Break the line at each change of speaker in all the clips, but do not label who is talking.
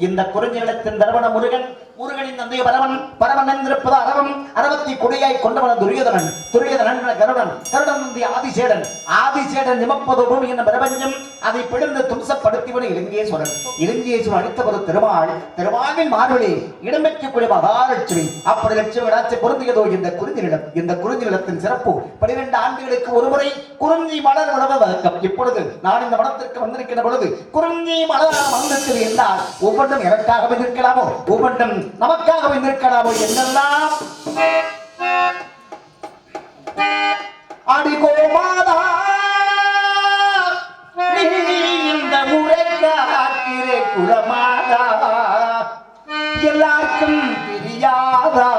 இந்த குறிஞ்சிலத்தின் தரவண முருகன் முருகனின் தந்தை பரமன் பரமன் என்றிருப்பது அரவம் அரவத்தை கொடியாய் கொண்டவன துரியோதனன் துரியோதனன் கருடன் கருடன் நந்தி ஆதிசேடன் ஆதிசேடன் நிமப்பது பூமி என்ற பிரபஞ்சம் அதை பிடிந்து தும்சப்படுத்திவன இலங்கேஸ்வரன் இலங்கேஸ்வரன் அளித்த ஒரு திருமால் திருமாலின் மார்பிலே இடம்பெற்றக்கூடிய மகாலட்சுமி அப்படி லட்சுமி விடாச்சி பொருந்தியதோ இந்த குறிஞ்சிலத்தின் சிறப்பு 12 ஆண்டுகளுக்கு ஒருமுறை குறிஞ்சி மலர் உணவு வழக்கம். இப்பொழுது நான் இந்த மனத்திற்கு வந்திருக்கிற பொழுது குறிஞ்சி மலர் வந்திருக்கிறது என்றால் ஒவ்வொன்றும் எனக்காக வந்திருக்கலாமோ ஒவ்வொன்றும் நமக்காக வந்திருக்கலாமோ என்னெல்லாம் அடிகோமாதா இந்த முறைக்காக்கிற குலமாதா எல்லாருக்கும் தெரியாதா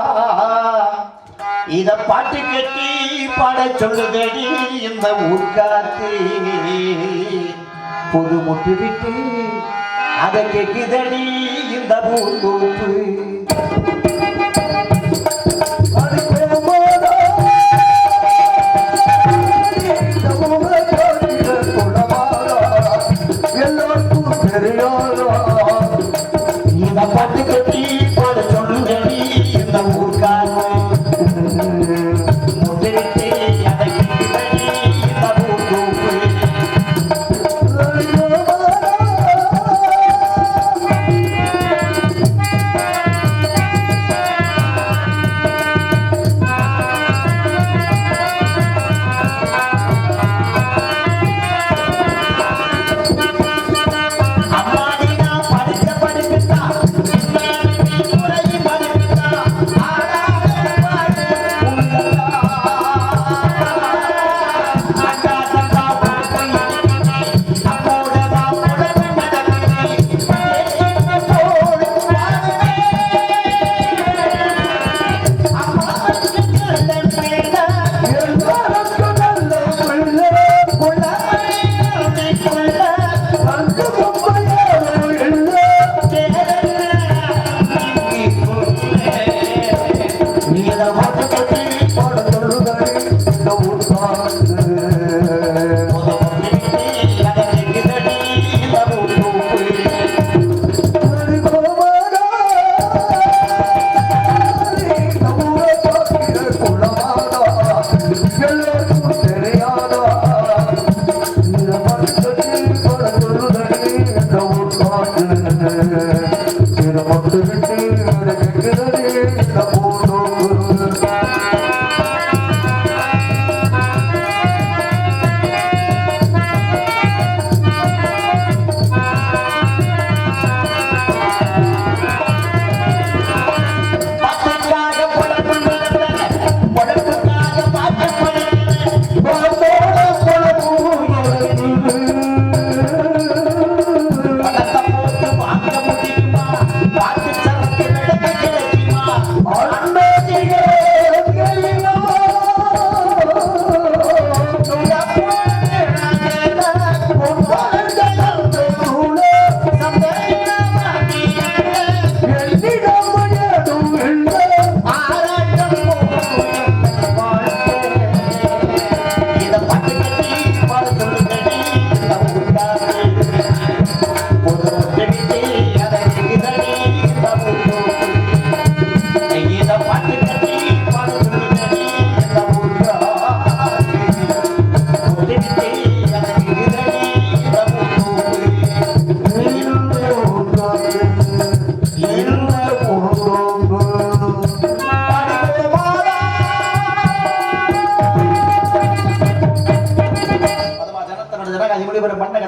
இத பாட்டு கட்டி பாட சொல்லுதடி இந்த ஊர்காத்து பொது முட்டு விட்டு அதை கேக்குதடி இந்த பூந்தோப்பு இந்த பாட்டு கட்டி பாட சொல்லுதடி இந்த ஊர்காத்து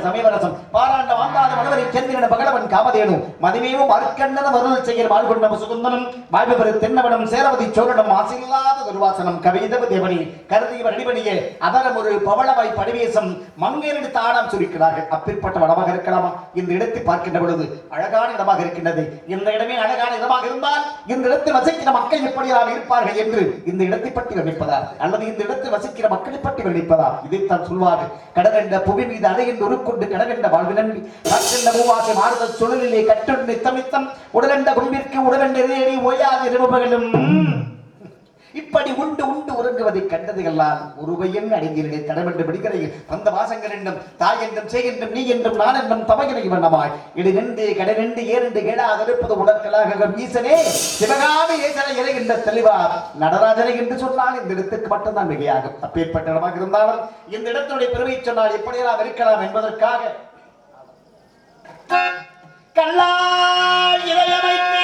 சமயவரசம் பாராண்ட வாந்தாத மனவரை செந்திரன பகலவன் காமதேனு மதிமேவும் அருக்கண்ணன வருள் செய்கிற வாழ்கொண்ட சுகுந்தனம் வாழ்வுபெரு தென்னவனம் சேரவதி சோழனம் ஆசில்லாத துர்வாசனம் கவிதவ தேவனி கருதியவர் அடிபணியே அதரம் ஒரு பவளவாய் பரிவேசம் மங்கேறிடு தானம் சுருக்கிறார்கள். அப்பேற்பட்ட வளமாக இருக்கலாமா? இந்த இடத்தை பார்க்கின்ற பொழுது அழகான இடமாக இருக்கின்றது. இந்த இடமே அழகான இடமாக இருந்தால் இந்த இடத்தில் வசிக்கிற மக்கள் எப்படியால் இருப்பார்கள் என்று இந்த இடத்தை பற்றி வர்ணிப்பதா அல்லது இந்த இடத்தில் வசிக்கிற மக்களை பற்றி வர்ணிப்பதா? இதைத்தான் சொல்வார்கள். கடகண்ட புவி மீது அடைகின்ற உருக்கொண்டு கடகண்ட வாழ்வு நம்பி கற்கண்ட பூவாசை மாறுதல் சுழலிலே கட்டுண்டு நித்தமித்தம் உடலண்ட கும்பிற்கு உடலண்ட ஏறி ஓயாது இரவுபகலும் இப்படி உண்டு உண்டு உறங்குவதை கண்டதுகளால் ஒருவையன் அடைந்திலே தடமென்று பிடிக்கிறீர்கள் அந்த வாசங்கள் என்றும் தாய் என்றும் செய்கின்றும் நீ என்றும் நான் என்றும் தமகினை வண்ணமாய் இடி நின்று கடை நின்று ஏறென்று கேடாக இருப்பது உடற்களாக ஈசனே சிவகாமி ஏசனை இறைகின்ற தெளிவார் நடராஜனை என்று சொன்னால் இந்த இடத்துக்கு மட்டும்தான் மிகையாகும். அப்பேற்பட்ட இடமாக இருந்தாலும் இந்த இடத்துடைய பெருமை சொன்னால் எப்படியெல்லாம் இருக்கலாம் என்பதற்காக கல்லால் இறையமைத்து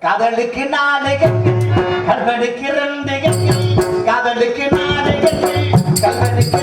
காதலுக்கு நாடுகள் கல்வனுக்கு ரெண்டு காதலுக்கு நாடுகள் கல்வனுக்கு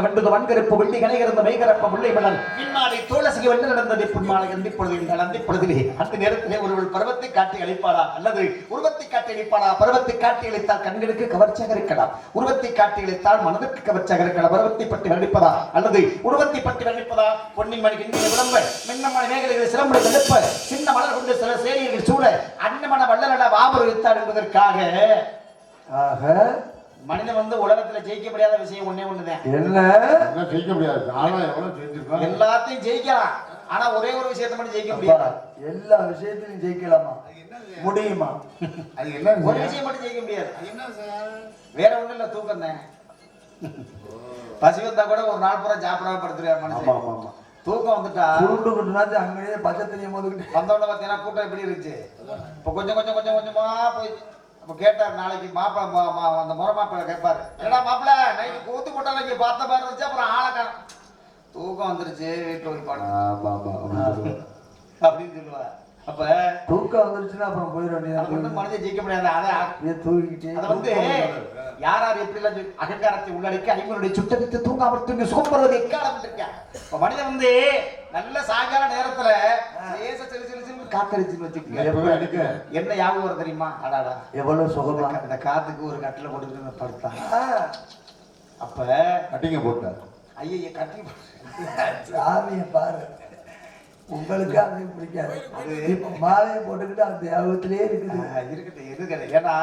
ரெண்டு வன்கருப்பு வெள்ளி கணைகிறந்த மேகரப்ப முல்லை மலர் இன்மாலை தோளசிக்கு வெள்ள நடந்ததை புன்மாலை பொழுதிலே அந்த நேரத்திலே ஒருவள் பருவத்தை காட்டி அளிப்பாளா அல்லது உருவத்தை காட்டி அளிப்பாளா? பருவத்தை காட்டி அளித்தால் கண்களுக்கு கவர்ச்சியாக இருக்கலாம், உருவத்தை காட்டி அளித்தால் மனதிற்கு கவர்ச்சியாக இருக்கலாம். பருவத்தை பற்றி வர்ணிப்பதா அல்லது உருவத்தை பற்றி வர்ணிப்பதா? பொன்னின் மணி கிண்ணிய விளம்ப மின்னமான மேகலைகளை சிலம்புடைய வெளுப்ப சின்ன மலர் கொண்டு சில சேரியர்கள் சூழ அன்னமன வள்ளலட வாபர் வைத்தார் என்பதற்காக மனிதன் வந்து உலகத்துல ஜெயிக்க முடியாத விஷயம் ஒண்ணே ஒண்ணுதான்.
என்ன ஜெயிக்க முடியாது? ஆனா எவ்வளவு ஜெயிச்சிருக்கோம்,
எல்லாத்தையும் ஜெயிக்கலாம். ஆனா ஒரே ஒரு விஷயத்தை மட்டும் ஜெயிக்க முடியாது.
எல்லா விஷயத்திலும் ஜெயிக்கலாமா? முடியுமா?
அது என்ன
ஒரு விஷயம் மட்டும் ஜெயிக்க முடியாது. வேற ஒண்ணும் இல்ல, தூக்கம் தான். பசி வந்தா கூட ஒரு நாள் பூரா சாப்பிடாம படுத்துருவார் மனுஷன். தூக்கம் வந்துட்டா
சுருண்டுக்கிட்டுனாச்சு அங்கேயே பச்சை தண்ணியை மோதுக்கிட்டு
வந்தோட பார்த்தீங்கன்னா கூட்டம் எப்படி இருந்துச்சு. இப்போ கொஞ்சம் கொஞ்சம் கொஞ்சம் கொஞ்சமா போய் அப்போ கேட்டார், நாளைக்கு மாப்பிள்ள அந்த முறை மாப்பிள்ள கேட்பாரு, ஏடா மாப்பிள்ள நைட்டு கூத்து போட்டாலும் இங்கே பார்த்த மாதிரி இருந்துச்சு, அப்புறம் ஆளை தூக்கம் வந்துருச்சு வீட்டு போய் பாடு அப்படின்னு சொல்லுவார். அப்ப
தூக்கம் வந்துருச்சுன்னா அப்புறம் போயிட வேண்டியது.
மனிதன் ஜெயிக்க முடியாது. அதை
தூக்கிட்டே
அதை வந்து யார் யார் எப்படி எல்லாம் அகங்காரத்தை உள்ளடக்கி ஐவனுடைய சுட்டரித்து தூங்காமல் தூங்கி சுகப்படுவதை எக்காலம் இருக்கேன். இப்ப மனிதன் வந்து நல்ல சாயங்கால நேரத்துல லேச செலு செலுச்சுன்னு காத்தடிச்சுன்னு வச்சுக்க என்ன ஞாபகம் வரும் தெரியுமா? அடாடா
எவ்வளவு சுகமா
இந்த காத்துக்கு ஒரு கட்டில போட்டுக்கிட்டு படுத்தான். அப்ப
கட்டிங்க போட்டார்.
ஐய கட்டி
சாமிய பாரு, உங்களுக்கு அது பிடிக்காது. இப்ப மாலையை போட்டுக்கிட்டு அந்த ஞாபகத்திலேயே
இருக்கட்டும் எது. ஏன்னா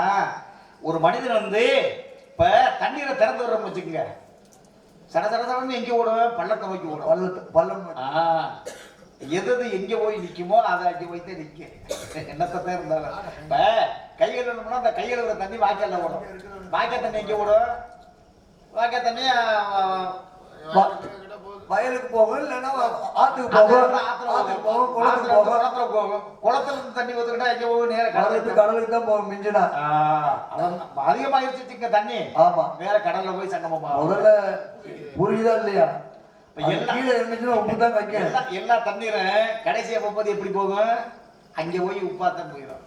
ஒரு மனிதன் வந்து இப்ப தண்ணீரை திறந்து விடுறோம்னு வச்சுக்கோங்க, சடசடன்னு எங்க ஓடுவேன்? பள்ளத்தை நோக்கி ஓடும்.
பள்ளம்
எது எங்க போய் நிக்குமோ அதை அங்கே போய்த்தே நிக்க. என்னத்தான் இருந்தாலும் இப்ப கைகள் வேணும்னா அந்த கையில் ஒரு தண்ணி வாய்க்கால ஓடும். வாய்க்கால் தண்ணி எங்க ஓடும்? வாய்க்கால் தண்ணி
வயலுக்கு போகும், இல்லைன்னா ஆத்துக்கு போகும்.
குளத்துல இருந்து தண்ணி ஊத்துக்கிட்டா எங்க போகும்? நேரம்
கடலுக்கு தான் போகும். மிஞ்சினா
அதிகமாயிருச்சு தண்ணி.
ஆமா,
வேற கடல்ல போய் சங்கமமா.
முதல்ல புரியுதா இல்லையா? கீழே இருந்துச்சுன்னா உப்பு தான் வைக்க.
எல்லா தண்ணீரும் கடைசியா போகும்போது எப்படி போகும்? அங்க போய் உப்பாத்தான் போயிடும்.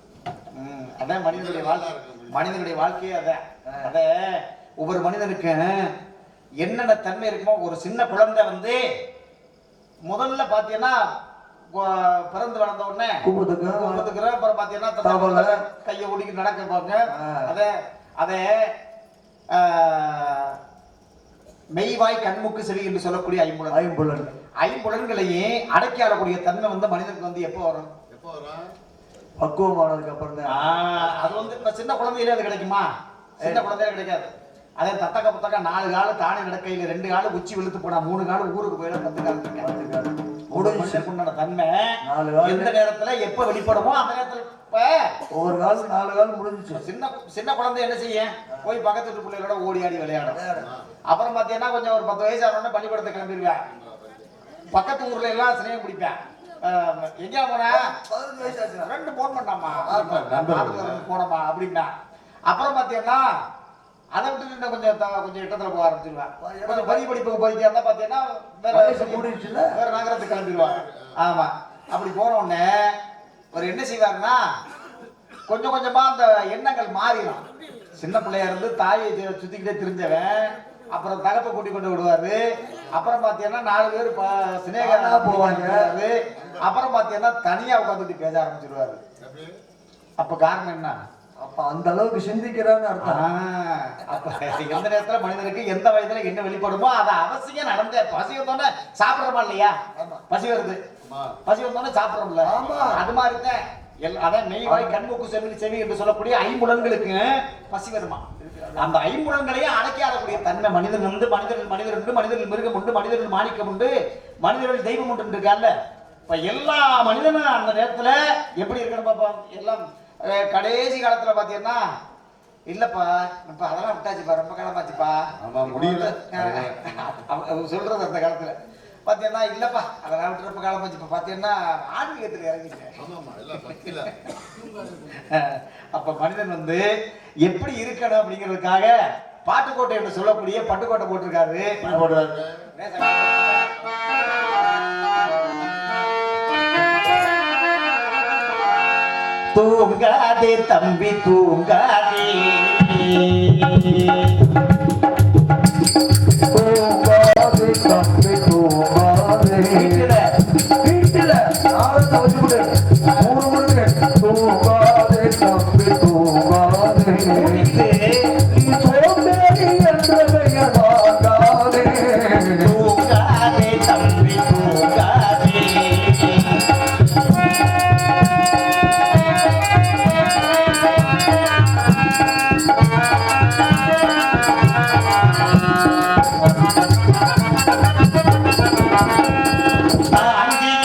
அதான் மனிதனுடைய வாழ்க்கையே. அத ஒவ்வொரு மனிதனுக்கு என்னென்ன தன்மை இருக்குமோ. ஒரு சின்ன குழந்தை வந்து முதல்ல பாத்தீங்கன்னா பிறந்து வளர்ந்த உடனே அப்புறம் பாத்தீங்கன்னா கையை ஓடிக்கிட்டு நடக்க பாருங்க. அத மெய்வாய் கண்முக்கு செவி என்று சொல்லக்கூடிய ஐம்புலன்களையே அடக்கி ஆடக்கூடிய தன்மை வந்து மனிதனுக்கு வந்து எப்போ வரும்?
பக்குவமானதுக்கு அப்புறம் தான்.
அது வந்து இப்ப சின்ன குழந்தையிலே அது கிடைக்குமா? சின்ன குழந்தையில கிடைக்காது. அதே தத்தக்க புத்தக்க 4 காலு தானே நடக்கையில 2 காலு உச்சி வெளுத்து போனா 3 காலு ஊருக்கு போயிட 10 காலு தன்மை எந்த நேரத்துல எப்ப வெளிப்படுமோ அந்த நேரத்துல
ஒவ்வொரு காலம் 4 காலம் முடிஞ்சிச்சு.
சின்ன குழந்தை என்ன செய்ய? போய் பக்கத்து வீட்டு பிள்ளைகளோட ஓடி ஆடி விளையாடும். அப்புறம் பாத்தீங்கன்னா கொஞ்சம் ஒரு 10 வயசு ஆனோடனே பள்ளிக்கூடத்தை கிளம்பிடுவேன். பக்கத்து ஊர்ல எல்லாம் சினையம் பிடிப்பேன். எங்க போன?
15 வயசு ஆச்சு.
2 போன் பண்ணாமா போனமா அப்படின்னா. அப்புறம் பாத்தீங்கன்னா அதை விட்டு கொஞ்சம் இடத்துல போக ஆரம்பிச்சிருவேன். கொஞ்சம் பள்ளி படிப்புக்கு போய்க்கு இருந்தா பாத்தீங்கன்னா வேற நகரத்துக்கு கிளம்பிடுவாங்க. ஆமா, அப்படி போன உடனே ஒரு என்ன செய்வாருன்னா கொஞ்சம் கொஞ்சமா அந்த எண்ணங்கள் மாறிடும். சின்ன பிள்ளையா இருந்து தாயை சுத்திக்கிட்டே தெரிஞ்சவன் அப்புறம் தகப்பை கூட்டி கொண்டு விடுவாரு. அப்புறம் பாத்தீங்கன்னா 4 பேர் சினேகா போவாங்க. அப்புறம் பாத்தீங்கன்னா தனியா உட்காந்துட்டு பேச ஆரம்பிச்சிருவாரு. அப்ப காரணம் என்ன?
அப்ப அந்த அளவுக்கு சிந்திக்கிறான்னு அர்த்தம்.
அப்ப எந்த நேரத்துல மனிதனுக்கு எந்த வயதுல என்ன வெளிப்படுமோ அதை அவசியம் நடந்த. பசி வந்தோடனே சாப்பிடுறோமா இல்லையா? பசி வருது, பசி வந்தோடனே சாப்பிடுறோம்ல. அது மாதிரிதான் அதான் மெய்வாய் கண்முக்கு செவி என்று சொல்லக்கூடிய ஐம்புலன்களுக்கு பசி வருமா? அந்த ஐம்புலன்களையும் அடக்கி ஆடக்கூடிய தன்மை மனிதன் வந்து மனிதர்கள் உண்டு, மனிதர்கள் மிருகம் உண்டு, மனிதர்கள் மாணிக்கம் உண்டு, மனிதர்கள் தெய்வம் உண்டு இருக்கால. இப்ப எல்லா மனிதனும் அந்த நேரத்துல எப்படி இருக்கணும் பாப்பா? எல்லாம் கடைசி காலத்துல பாத்தீங்கன்னா இல்லப்பா இப்ப அதெல்லாம் விட்டாச்சுப்பா, ரொம்ப காலமாச்சுப்பா
முடியல
சொல்றது. அந்த காலத்துல பாத்தீங்கன்னா இல்லப்பா அதெல்லாம் விட்டு ரொம்ப காலமாச்சு. இப்ப பாத்தீங்கன்னா ஆன்மீகத்துல இறங்கிட்டேன். அப்ப மனிதன் வந்து எப்படி இருக்கணும் அப்படிங்கிறதுக்காக பாட்டுக்கோட்டை என்று சொல்லக்கூடிய பட்டுக்கோட்டை போட்டிருக்காரு. தூங்காதே தம்பி தூங்காதே,
தூங்காதே தம்பி தூங்காதே, வீட்டுல ஆழத்தை வச்சு விடு. தூங்காதே தம்பி தூங்காதே, சோம்பேறி என்ற பெயர் வாங்காதே.
தூங்காதே தம்பி தூங்காதே, அங்கே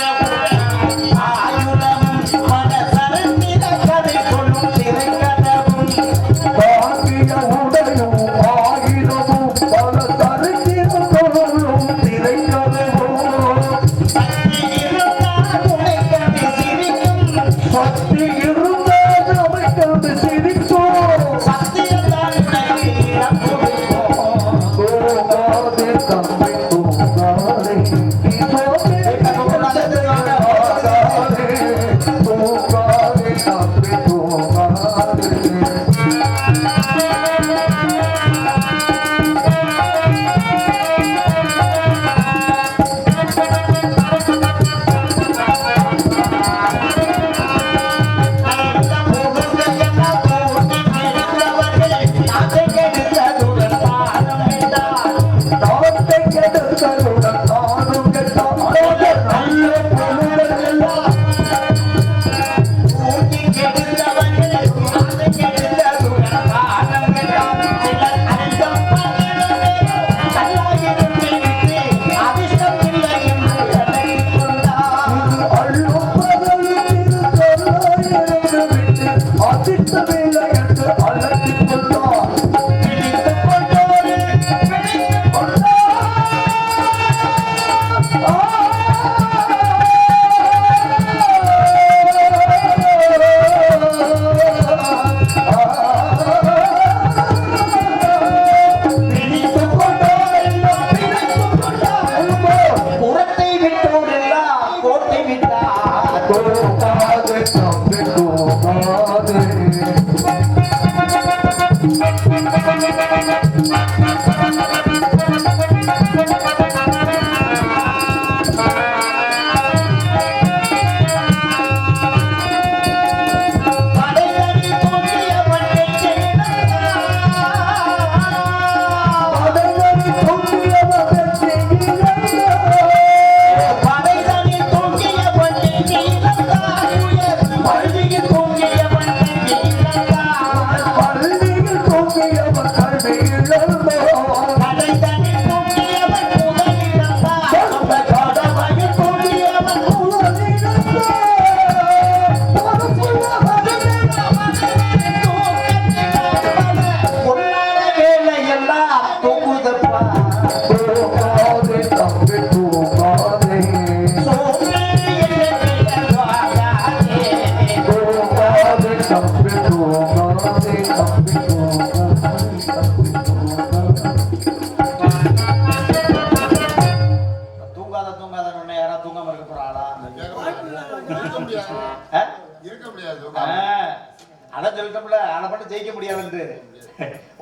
தூங்காதே தம்பி தூங்காதே.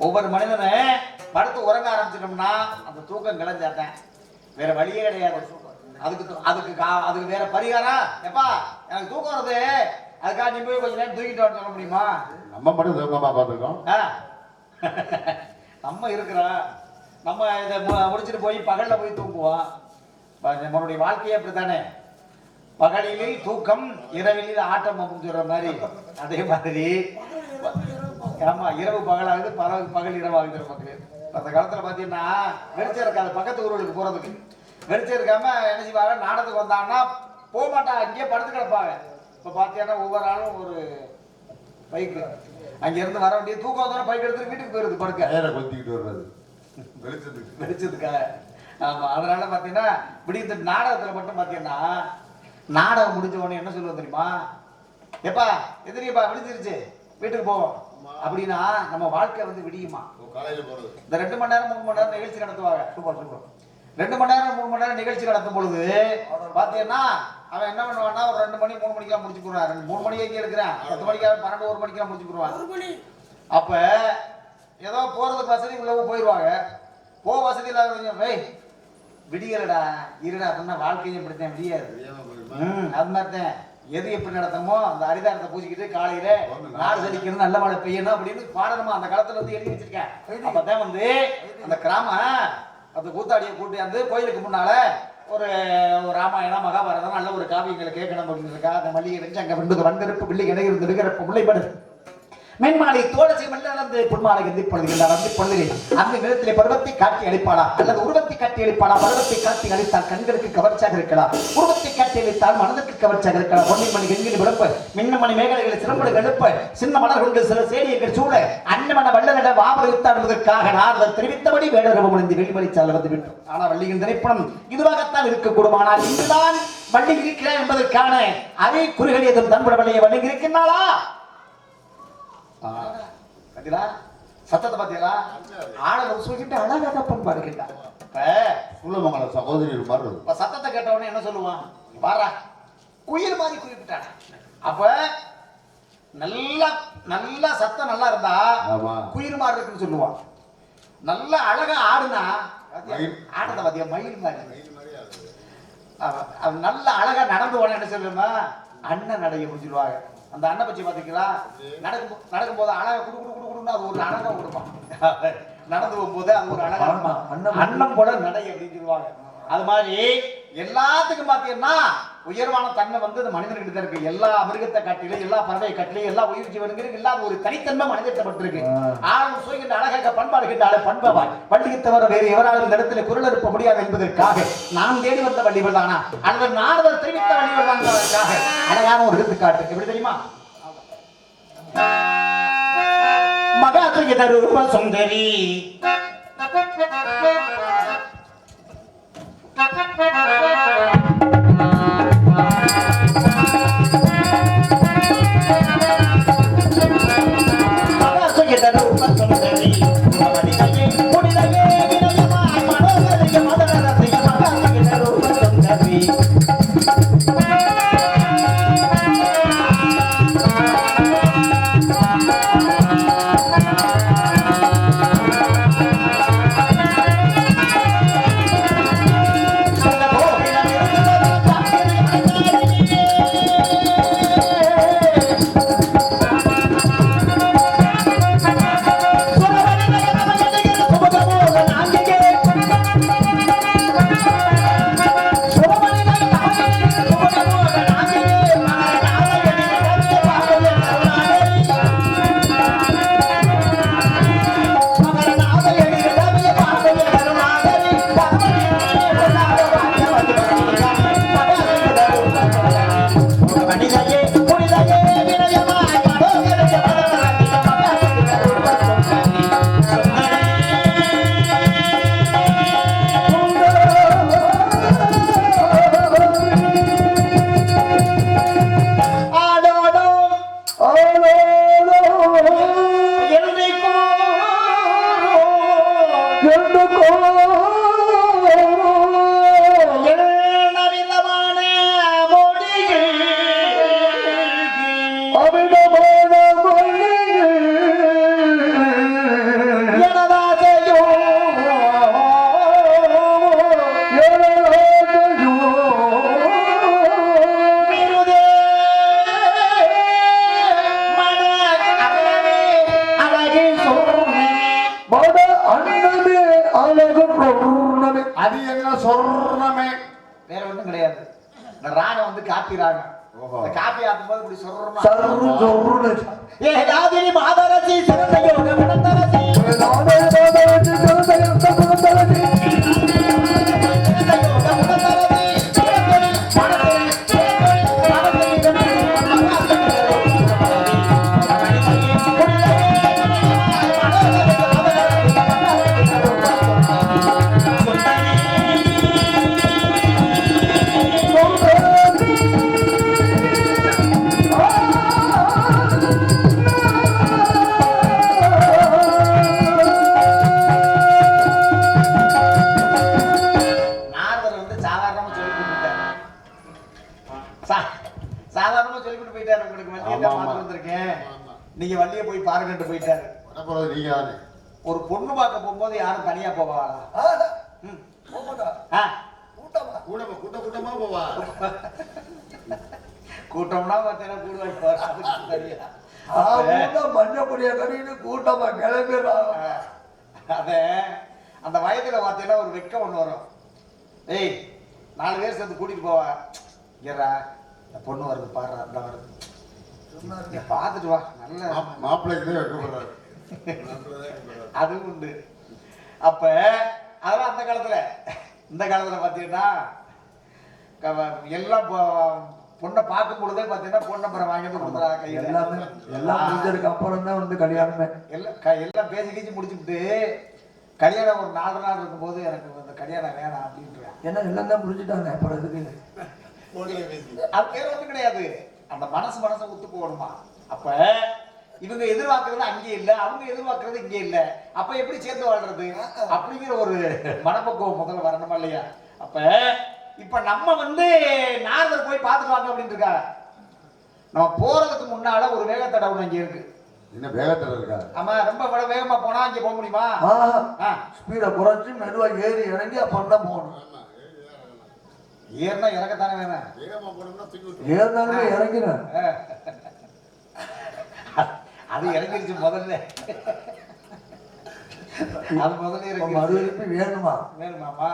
ஒவ்வொரு மனிதனை படுத்து உறங்க ஆரம்பிச்சிட்டோம்னா அந்த தூக்கம் கிளஞ்சாட்டேன், வேற வழியே கிடையாது. அதுக்கு வேற பரிகாரம் எப்பா எனக்கு தூக்கம் வருது, அதுக்காக நீ போய் கொஞ்ச நேரம் தூக்கிட்டு வர சொல்ல முடியுமா?
நம்ம மட்டும் தூக்கமா பார்த்துருக்கோம்.
நம்ம இருக்கிறோம், நம்ம இதை முடிச்சுட்டு போய் பகல்ல போய் தூங்குவோம். நம்மளுடைய வாழ்க்கையே அப்படித்தானே, பகலில் தூக்கம் இரவில் ஆட்டம் அப்படின்னு சொல்ற மாதிரி. அதே மாதிரி ஆமா, இரவு பகலாகுது, பகல் இரவாகுது. நமக்கு அந்த காலத்துல பாத்தீங்கன்னா வெளிச்சம் இருக்காது, பக்கத்து ஊர்களுக்கு போறதுக்கு வெளிச்சம் இருக்காம என்ன செய்வாங்க, நாடகத்துக்கு வந்தாங்கன்னா போக மாட்டாங்க, அங்கேயே படுத்து கிடப்பாங்க. இப்ப பாத்தீங்கன்னா ஒவ்வொரு ஆளும் ஒரு பைக்கு அங்க இருந்து வர வேண்டிய தூக்கம் வந்தோன்னா பைக் எடுத்துட்டு வீட்டுக்கு போயிருது படுக்க,
நேரம் கொத்திக்கிட்டு வர்றது
வெளிச்சத்துக்காக. ஆமா, அதனால பாத்தீங்கன்னா இப்படி இந்த நாடகத்துல மட்டும் பாத்தீங்கன்னா நாடகம் முடிஞ்ச உடனே என்ன சொல்லுவோம் தெரியுமா, எப்பா எதிரியப்பா விடிஞ்சிருச்சு வீட்டுக்கு போவோம் அப்படின்னா நம்ம வாழ்க்கை வந்து விடியுமா. இந்த 2 மணி நேரம் 3 மணி நேரம் நிகழ்ச்சி நடத்துவாங்க. சூப்பர் 2 மணி நேரம் 3 மணி நேரம் நிகழ்ச்சி நடத்தும் பொழுது பாத்தீங்கன்னா அவன் என்ன பண்ணுவான்னா ஒரு 2 மணி 3 மணிக்கெல்லாம் முடிச்சு போடுவான். 3 மணிக்கு எடுக்கிறேன், 10 மணிக்காக 12 1 மணிக்கெல்லாம் முடிச்சு போடுவான். அப்ப ஏதோ போறதுக்கு வசதி உள்ளவங்க போயிடுவாங்க, போக வசதி இல்லாத விடியலடா இருடா அப்படின்னா வாழ்க்கையும் இப்படித்தான் விடியாது. அது மாதிரிதான் எது எப்படி நடத்தமோ அந்த அரிதாரத்தை பூசிக்கிட்டு காலையில நாடு செழிக்கணும், நல்ல மழை பெய்யணும் அப்படின்னு பாடணுமா அந்த காலத்துல வந்து எழுதி வச்சிருக்கேன். அப்பதான் வந்து அந்த கிராம அந்த கூத்தாடியை கூட்டி வந்து கோயிலுக்கு முன்னால ஒரு ராமாயணம் மகாபாரதம் நல்ல ஒரு காவியங்களை கேட்கணும் அப்படின்னு இருக்கா. அந்த மல்லிகை வெஞ்சு அங்க வந்து வந்திருப்பு பிள்ளை இணையிருந்து இருக்கிறப்ப முல்லைப்படுது மென்மாலை தோழசி மல்லந்து புன்மாலை எந்தி பொழுதுகிறார். அந்த பொழுதில் அந்த நிலத்திலே பருவத்தை காட்டி அளிப்பாளா அல்லது உருவத்தை காட்டி அளிப்பாளா? பருவத்தை காட்டி அளித்தால் கண்களுக்கு கவர்ச்சியாக இருக்கலாம், உருவத்தை காட்டி அளித்தால் மனதிற்கு கவர்ச்சியாக இருக்கலாம். பொன்னின் மணி கெங்கில் விளப்ப மின்னமணி மேகலைகளை சிறம்புட கெடுப்ப சின்ன மலர் கொண்டு சில சேடியங்கள் சூழ அன்னமன வல்லனிட வாபரித்தார் என்பதற்காக நான் தெரிவித்தபடி வேடரவு முடிந்து வெளிவழிச்சால் வந்து விட்டோம். ஆனால் வள்ளியின் திரைப்படம் இதுவாகத்தான் இருக்கக்கூடும். ஆனால் இங்குதான் வள்ளி இருக்கிறார் என்பதற்கான அதை குறிகள் எதுவும் தன்புட வள்ளியை வள்ளி இருக்கின்றாளா? பாத்தீங்களா சத்தத்தை பாத்தீங்களா? ஆடல சொல்லிட்டு அழகாக பண்பாடுகின்றார்.
சூழமங்கல சகோதரி மாதிரி
சத்தத்தை கேட்டவனே என்ன சொல்லுவான், பாரா குயில் மாதிரி குறிப்பிட்டான். அப்ப நல்லா நல்லா சத்தம் நல்லா இருந்தா குயில் மாதிரி இருக்குன்னு சொல்லுவான். நல்ல அழகா ஆடுனா ஆடுறத பாத்தியா மயில் மாதிரி. நல்ல அழகா நடந்து போன என்ன சொல்லுமா அண்ணன் நடை அப்படின்னு சொல்லுவாங்க. அந்த அண்ணன் பற்றி பாத்தீங்களா, நடக்கும் போது அழகா குடு குடு குடு குடுன்னு அது ஒரு அழகா கொடுப்பான். நடந்து போகும்போது அது ஒரு அழகா அண்ணன் போல நடை அப்படின்னு சொல்லுவாங்க. அது மாதிரி எல்லாத்துக்கும் பாத்தீங்கன்னா உயர்வான தன்மை வந்து இந்த மனிதர்கிட்ட தான் இருக்கு. எல்லா மிருகத்தை காட்டிலும் எல்லா பறவை காட்டிலும் எல்லா உயிர் ஜீவன்களுக்கும் இல்லாத ஒரு தனித்தன்மை மனிதப்பட்டிருக்கு. ஆளும் சுயங்கின்ற அழகாக பண்பாடு கிட்ட பண்பவாய் வள்ளியை தவிர வேறு எவராலும் இந்த இடத்துல குரல் எழுப்ப முடியாது என்பதற்காக நான் தேடி வந்த வள்ளிவர் தானா அல்லது நாரதர் தெரிவித்த வள்ளிவர் தான் அழகான ஒரு எடுத்துக்காட்டு. எப்படி தெரியுமா? மகாத்ரிக ரூப சுந்தரி காப்பி ராகம்.
ஓஹோ.
இந்த காப்பி ஆத்தும் போது இப்படி சொல்றோம்.
சர்ரு சொர்ருன்னு.
ஏ ராஜினி மாதரசி சிறந்த யோக குணத்தரசி.
நானே மாதரசி சிறந்த யோக குணத்தரசி.
சிறந்த யோக குணத்தரசி. சிறந்தொழி மனதில் சிறந்தொழி மனதில் சாதாரணமா சொல்லிட்டு போயிட்டாரு. உங்களுக்கு வண்டியை தான் பார்த்து வந்திருக்கேன், நீங்க வண்டியை போய் பாருங்கட்டு போயிட்டாரு.
வரப்போறது நீங்க தானே.
ஒரு பொண்ணு பார்க்க போகும்போது யாரும் தனியா போவாளா?
கூட்டமா போவா.
கூட்டம்னா பார்த்தீங்கன்னா கூடுவாடி
மஞ்சப்பொடிய கடின்னு கூட்டமா கிளம்பிடுறாங்க.
அத அந்த வயதுல பார்த்தீங்கன்னா ஒரு வெக்கம் ஒண்ணு வரும். ஏய் 4 பேர் சேர்ந்து கூட்டிட்டு போவா. ஏறா இந்த பொண்ணு வருது பாரு, அந்த வருது, பார்த்துட்டு வா. நல்ல
மாப்பிள்ளைக்கு வைக்கப்படுறாரு.
அதுவும் உண்டு. அப்ப அதெல்லாம் அந்த காலத்துல. இந்த காலத்துல பாத்தீங்கன்னா எல்லாம் பொண்ணை பார்க்கும் பொழுதே பாத்தீங்கன்னா பொண்ணை அப்புறம் வாங்கிட்டு கொடுத்துறா கையில.
எல்லாம் முடிஞ்சதுக்கு அப்புறம் தான் வந்து கல்யாணமே.
எல்லாம் பேசி கீச்சு முடிச்சுட்டு கல்யாணம் ஒரு 4 நாள் இருக்கும்போது எனக்கு இந்த கல்யாணம் வேணாம் அப்படின்றான்.
ஏன்னா எல்லாம் தான் முடிஞ்சுட்டாங்க. அப்புறம் எதுக்கு
அது பேர் ஒன்றும் கிடையாது. அந்த மனசு ஒத்து போகணுமா? அப்ப இவங்க எதிர்பார்க்கறது அங்கே இல்லை, அவங்க எதிர்பார்க்கறது இங்கே இல்லை. அப்ப எப்படி சேர்ந்து வாழ்றது அப்படிங்கிற ஒரு மனப்பக்குவம் முதல்ல வரணுமா இல்லையா? அப்ப இப்ப நம்ம வந்து நாரதர் போய் பார்த்துட்டு வாங்க அப்படின்னு இருக்கா. நம்ம போறதுக்கு முன்னால ஒரு வேகத்தடை ஒண்ணு அங்கே இருக்கு.
என்ன வேகத்துல இருக்கா?
ஆமா, ரொம்ப வேகமா போனா அங்கே போக முடியுமா?
ஸ்பீடை குறைச்சு மெதுவா ஏறி இறங்கி அப்புறம் தான் போகணும்.
ஏறினா இறக்கத்தானே வேணும்.
ஏறினாலுமே இறங்கினேன்.
அது இறங்கிருச்சு முதல்ல. அது முதல்ல
மறுபடியும் வேணுமா?
வேணுமாமா?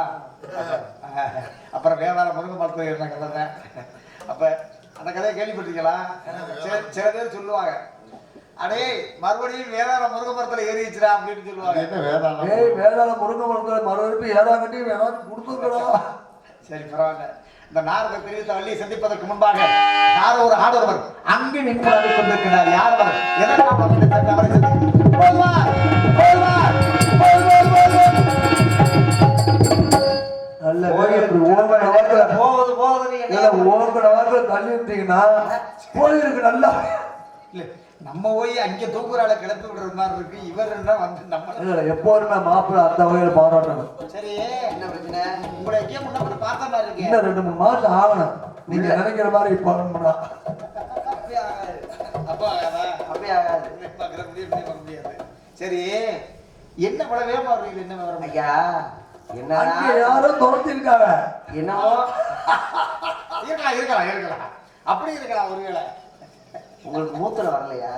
அப்புறம் வேதாள முருங்க மரத்துல ஏறின கதை தான். அப்ப அந்த கதையை கேள்விப்பட்டிருக்கீங்களா? சில பேர் சொல்லுவாங்க, அடே மறுபடியும் வேதாள முருங்க மரத்துல ஏறிச்சுடா அப்படின்னு சொல்லுவாங்க.
என்ன வேதாளம்?
ஏய் வேதாள முருங்க மரத்துல மறுபடியும் ஏறாங்கட்டி வேணாலும் கொடுத்துருக்கணும். சரி,
பரவாயில்ல. இந்த நாரத பெரிய வள்ளியை சந்திப்பதற்கு முன்பாக யாரோ ஒரு ஆடவர் அங்கு நின்று வந்து கொண்டிருக்கிறார். யார் அவர்? எதற்காக அவரை
நல்ல போகுது தள்ளி விட்டீங்கன்னா போயிருக்கு. நல்லா
இல்ல, நம்ம போய் அங்க தூக்குறால கிளப்பி விடுற மாதிரி இருக்கு. இவர் என்ன வந்து நம்ம
எப்போதுமே மாப்பிள்ள அந்த வகையில பாராட்டணும்.
சரி, என்ன பிரச்சனை? உங்களை எங்கேயோ முன்ன பார்த்த மாதிரி இருக்கு.
இன்னும் 2-3 மாசம் ஆகணும். நீங்க நினைக்கிற மாதிரி இப்ப
முடியாது. சரி, என்ன இவ்வளவு வேகமா வருவீங்க? என்ன விவரம் ஐயா?
என்ன யாரோ துரத்திருக்காங்க.
என்னவோ இருக்கலாம் அப்படி இருக்கலாம். ஒருவேளை உங்களுக்கு மூத்துல வரலையா?